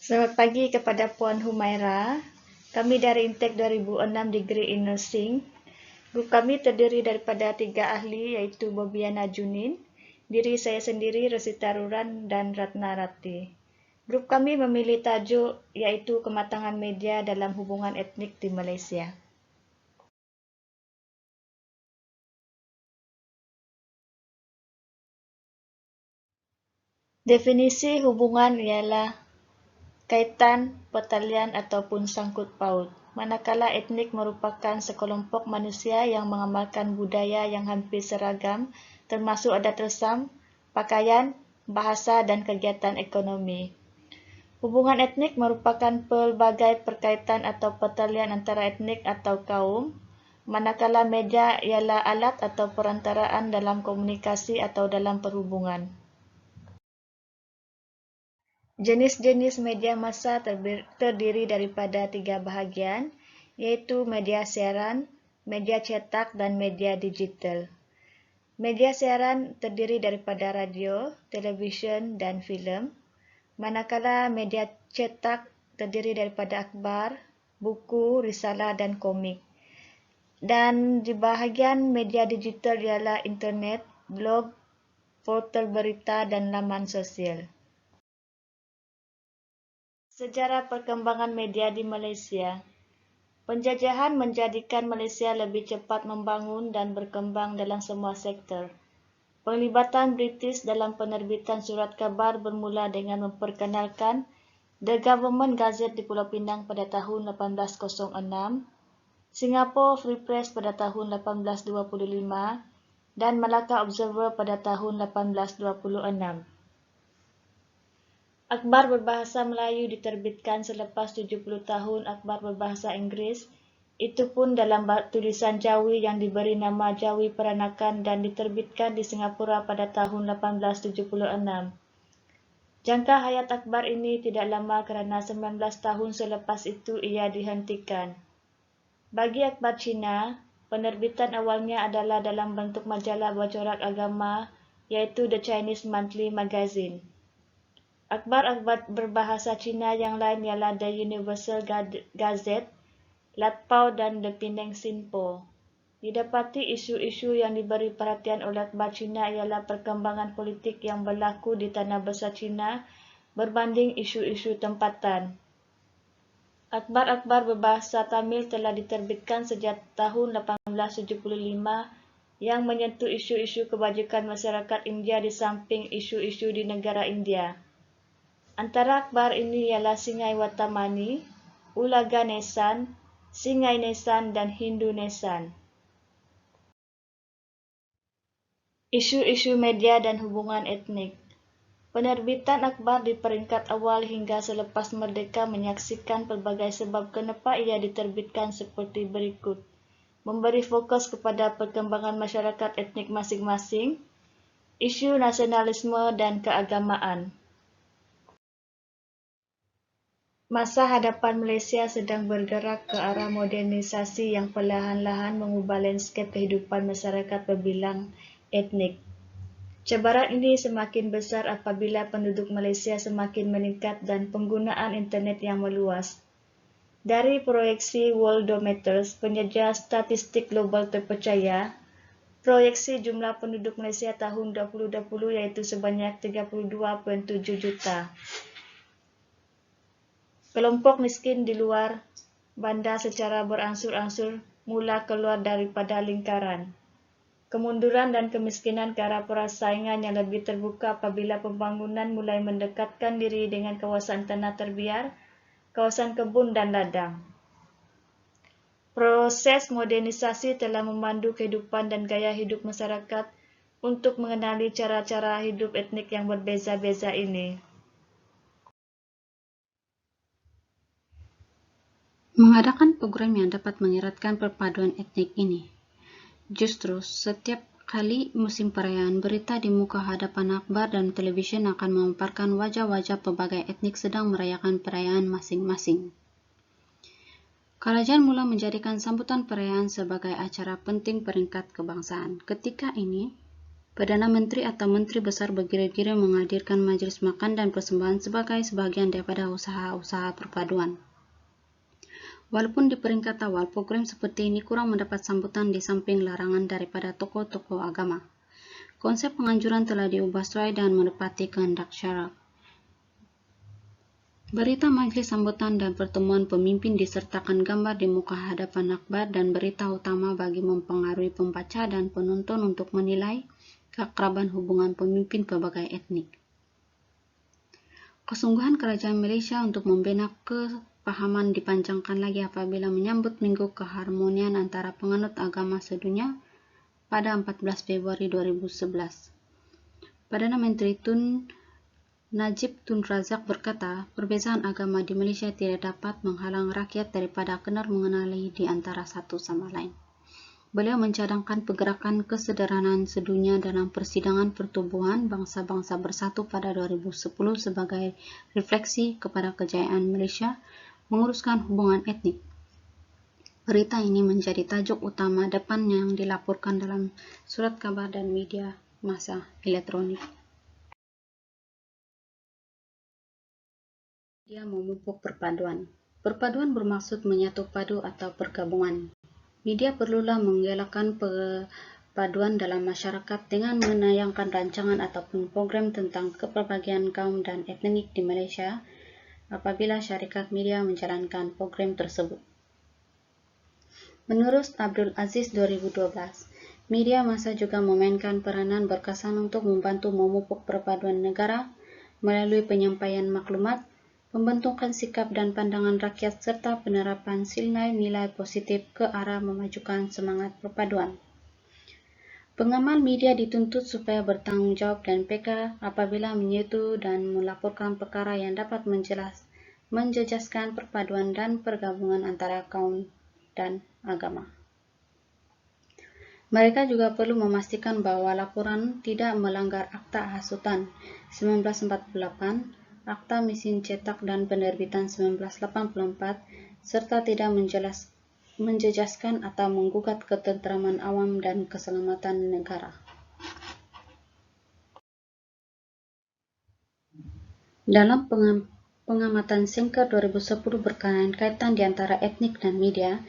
Selamat pagi kepada Puan Humaira. Kami dari Intek 2006 Degree in Nursing. Grup kami terdiri daripada 3 ahli yaitu Bobiana Junin, diri saya sendiri Rosita Ruran dan Ratna Rati. Grup kami memilih tajuk yaitu kematangan media dalam hubungan etnik di Malaysia. Definisi hubungan ialah kaitan, pertalian ataupun sangkut paut. Manakala etnik merupakan sekelompok manusia yang mengamalkan budaya yang hampir seragam, termasuk adat resam, pakaian, bahasa dan kegiatan ekonomi. Hubungan etnik merupakan pelbagai perkaitan atau pertalian antara etnik atau kaum, manakala media ialah alat atau perantaraan dalam komunikasi atau dalam perhubungan. Jenis-jenis media massa terdiri daripada 3 bahagian, iaitu media siaran, media cetak dan media digital. Media siaran terdiri daripada radio, televisyen dan filem, manakala media cetak terdiri daripada akhbar, buku, risalah dan komik. Dan di bahagian media digital ialah internet, blog, portal berita dan laman sosial. Sejarah perkembangan media di Malaysia. Penjajahan menjadikan Malaysia lebih cepat membangun dan berkembang dalam semua sektor. Penglibatan British dalam penerbitan surat khabar bermula dengan memperkenalkan The Government Gazette di Pulau Pinang pada tahun 1806, Singapore Free Press pada tahun 1825 dan Malacca Observer pada tahun 1826. Akhbar berbahasa Melayu diterbitkan selepas 70 tahun akhbar berbahasa Inggeris, itu pun dalam tulisan Jawi yang diberi nama Jawi Peranakan dan diterbitkan di Singapura pada tahun 1876. Jangka hayat akhbar ini tidak lama kerana 19 tahun selepas itu ia dihentikan. Bagi akhbar Cina, penerbitan awalnya adalah dalam bentuk majalah bercorak agama iaitu The Chinese Monthly Magazine. Akhbar-akhbar berbahasa Cina yang lain ialah The Universal Gazette, Latpao dan The Penang Sinpo. Didapati isu-isu yang diberi perhatian oleh akhbar Cina ialah perkembangan politik yang berlaku di tanah besar Cina berbanding isu-isu tempatan. Akhbar-akhbar berbahasa Tamil telah diterbitkan sejak tahun 1875 yang menyentuh isu-isu kebajikan masyarakat India di samping isu-isu di negara India. Antara akhbar ini ialah Singai Watamani, Ulaga Nesan, Singai Nesan dan Hindu Nesan. Isu-isu media dan hubungan etnik. Penerbitan akhbar di peringkat awal hingga selepas merdeka menyaksikan pelbagai sebab kenapa ia diterbitkan seperti berikut. Memberi fokus kepada perkembangan masyarakat etnik masing-masing, isu nasionalisme dan keagamaan. Masa hadapan Malaysia sedang bergerak ke arah modernisasi yang perlahan-lahan mengubah lanskap kehidupan masyarakat berbilang etnik. Cabaran ini semakin besar apabila penduduk Malaysia semakin meningkat dan penggunaan internet yang meluas. Dari proyeksi Worldometers, penyedia statistik global terpercaya, proyeksi jumlah penduduk Malaysia tahun 2020 iaitu sebanyak 32.7 juta. Kelompok miskin di luar bandar secara berangsur-angsur mula keluar daripada lingkaran. Kemunduran dan kemiskinan ke arah persaingan yang lebih terbuka apabila pembangunan mulai mendekatkan diri dengan kawasan tanah terbiar, kawasan kebun dan ladang. Proses modernisasi telah memandu kehidupan dan gaya hidup masyarakat untuk mengenali cara-cara hidup etnik yang berbeza-beza ini. Mengadakan program yang dapat mengeratkan perpaduan etnik ini. Justru, setiap kali musim perayaan, berita di muka hadapan akhbar dan televisyen akan memaparkan wajah-wajah pelbagai etnik sedang merayakan perayaan masing-masing. Kerajaan mula menjadikan sambutan perayaan sebagai acara penting peringkat kebangsaan. Ketika ini, Perdana Menteri atau Menteri Besar bergira-gira menghadirkan majelis makan dan persembahan sebagai sebagian daripada usaha-usaha perpaduan. Walaupun di peringkat awal, program seperti ini kurang mendapat sambutan di samping larangan daripada tokoh-tokoh agama. Konsep penganjuran telah diubah sesuai dan menepati kehendak syarak. Berita majlis sambutan dan pertemuan pemimpin disertakan gambar di muka hadapan akbar dan berita utama bagi mempengaruhi pembaca dan penonton untuk menilai keakraban hubungan pemimpin pelbagai etnik. Kesungguhan kerajaan Malaysia untuk membina kepahaman dipanjangkan lagi apabila menyambut Minggu Keharmonian antara penganut agama sedunia pada 14 Februari 2011. Perdana Menteri Tun Najib Tun Razak berkata, perbezaan agama di Malaysia tidak dapat menghalang rakyat daripada kenal mengenali di antara satu sama lain. Beliau mencadangkan pergerakan kesederhanaan sedunia dalam persidangan pertubuhan bangsa-bangsa bersatu pada 2010 sebagai refleksi kepada kejayaan Malaysia menguruskan hubungan etnik. Berita ini menjadi tajuk utama depan yang dilaporkan dalam surat kabar dan media massa elektronik. Dia memupuk perpaduan. Perpaduan bermaksud menyatu padu atau pergabungan. Media perlulah menggalakkan perpaduan dalam masyarakat dengan menayangkan rancangan ataupun program tentang kepelbagian kaum dan etnik di Malaysia apabila syarikat media menjalankan program tersebut. Menurut Abdul Aziz 2012, media massa juga memainkan peranan berkesan untuk membantu memupuk perpaduan negara melalui penyampaian maklumat, pembentukan sikap dan pandangan rakyat serta penerapan nilai-nilai positif ke arah memajukan semangat perpaduan. Pengamal media dituntut supaya bertanggung jawab dan peka apabila menyetu dan melaporkan perkara yang dapat menjejaskan perpaduan dan pergabungan antara kaum dan agama. Mereka juga perlu memastikan bahwa laporan tidak melanggar Akta Hasutan 1948, Akta Mesin Cetak dan Penerbitan 1984, serta tidak menjejaskan atau menggugat ketenteraman awam dan keselamatan negara. Dalam pengamatan Sinclair 2010 berkaitan di antara etnik dan media,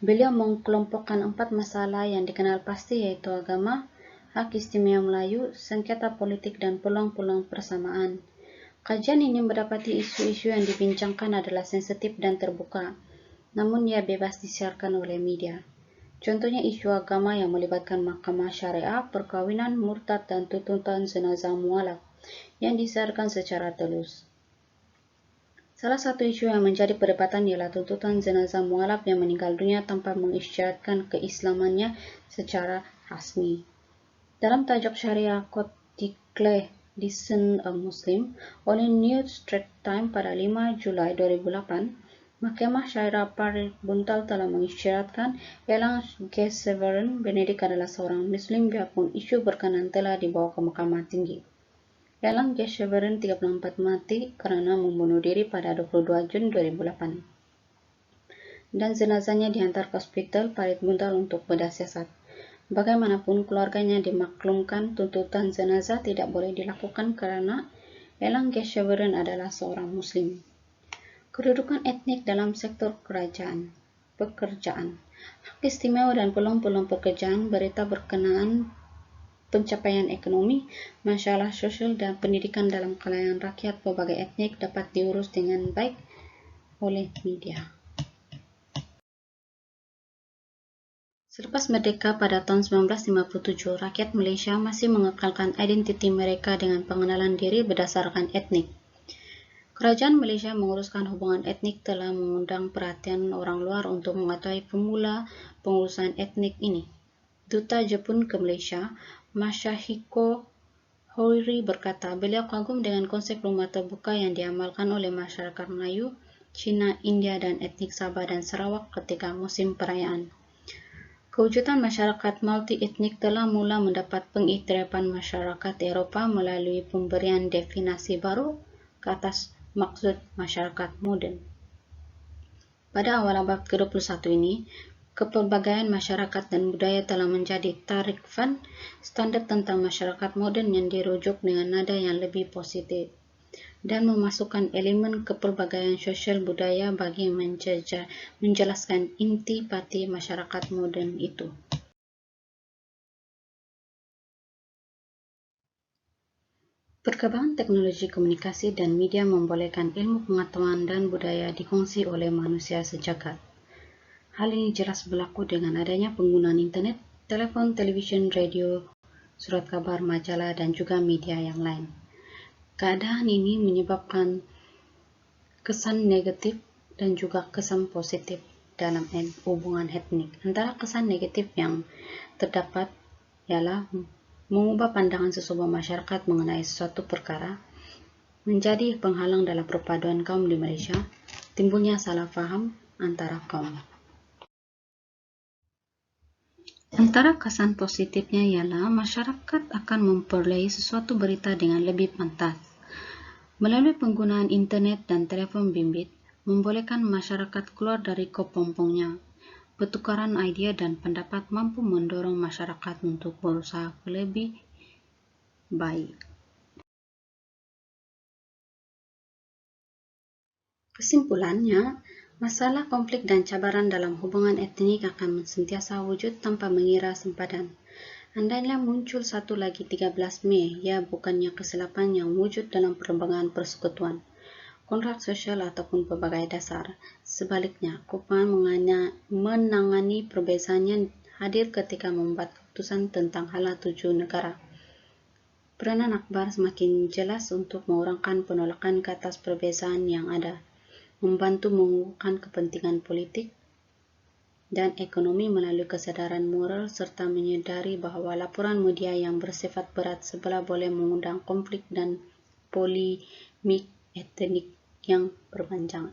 beliau mengkelompokkan 4 masalah yang dikenal pasti yaitu agama, hak istimewa Melayu, sengketa politik dan peluang-peluang persamaan. Kajian ini mendapati isu-isu yang dibincangkan adalah sensitif dan terbuka, namun ia bebas disiarkan oleh media. Contohnya isu agama yang melibatkan mahkamah syariah, perkawinan, murtad dan tuntutan jenazah mualaf yang disiarkan secara telus. Salah satu isu yang menjadi perdebatan ialah tuntutan jenazah mualaf yang meninggal dunia tanpa mengisyaratkan keislamannya secara rasmi. Dalam tajuk Syariah Court Declare Descent of Muslim oleh New Straits Times pada 5 Julai 2008, Mahkamah Syariah Parit Buntal telah mengisyaratkan Elang Geseverin Benedict adalah seorang Muslim biarpun isu berkenaan telah dibawa ke Mahkamah Tinggi. Elang Geseverin 34 mati kerana membunuh diri pada 22 Jun 2008 dan jenazahnya dihantar ke hospital Parit Buntal untuk bedah siasat. Bagaimanapun, keluarganya dimaklumkan tuntutan jenazah tidak boleh dilakukan kerana Elang Geseverin adalah seorang Muslim. Kedudukan etnik dalam sektor pekerjaan. Hak istimewa dan peluang-peluang pekerjaan, berita berkenaan pencapaian ekonomi, masalah sosial dan pendidikan dalam kalangan rakyat pelbagai etnik dapat diurus dengan baik oleh media. Selepas merdeka pada tahun 1957, rakyat Malaysia masih mengekalkan identiti mereka dengan pengenalan diri berdasarkan etnik. Kerajaan Malaysia menguruskan hubungan etnik telah mengundang perhatian orang luar untuk mengetahui pemula pengurusan etnik ini. Duta Jepun ke Malaysia, Masahiko Hoiri berkata, beliau kagum dengan konsep rumah terbuka yang diamalkan oleh masyarakat Melayu, Cina, India dan etnik Sabah dan Sarawak ketika musim perayaan. Kewujudan masyarakat multi-etnik telah mula mendapat pengiktirafan masyarakat Eropah melalui pemberian definisi baru ke atas maksud masyarakat moden. Pada awal abad ke-21 ini, Kepelbagaian masyarakat dan budaya telah menjadi tarifan standar tentang masyarakat modern yang dirujuk dengan nada yang lebih positif dan memasukkan elemen kepelbagaian sosial budaya bagi menjelaskan inti pati masyarakat modern itu. Perkembangan teknologi komunikasi dan media membolehkan ilmu pengetahuan dan budaya dikongsi oleh manusia sejagat. Hal ini jelas berlaku dengan adanya penggunaan internet, telepon, televisyen, radio, surat kabar, majalah, dan juga media yang lain. Keadaan ini menyebabkan kesan negatif dan juga kesan positif dalam hubungan etnik. Antara kesan negatif yang terdapat ialah mengubah pandangan sesebuah masyarakat mengenai suatu perkara, menjadi penghalang dalam perpaduan kaum di Malaysia, timbulnya salah faham antara kaum. Antara kesan positifnya ialah masyarakat akan memperoleh sesuatu berita dengan lebih pantas. Melalui penggunaan internet dan telefon bimbit, membolehkan masyarakat keluar dari kepompongnya. Pertukaran idea dan pendapat mampu mendorong masyarakat untuk berusaha lebih baik. Kesimpulannya, masalah konflik dan cabaran dalam hubungan etnik akan sentiasa wujud tanpa mengira sempadan. Andainya muncul satu lagi 13 Mei, ya bukannya kesilapan yang wujud dalam perkembangan persekutuan, kontrak sosial ataupun pelbagai dasar. Sebaliknya, Kupang menangani perbezaan yang hadir ketika membuat keputusan tentang hala tuju negara. Peranan Akbar semakin jelas untuk mengurangkan penolakan ke atas perbezaan yang ada, membantu mengukuhkan kepentingan politik dan ekonomi melalui kesadaran moral serta menyadari bahwa laporan media yang bersifat berat sebelah boleh mengundang konflik dan polemik etnik yang berpanjang.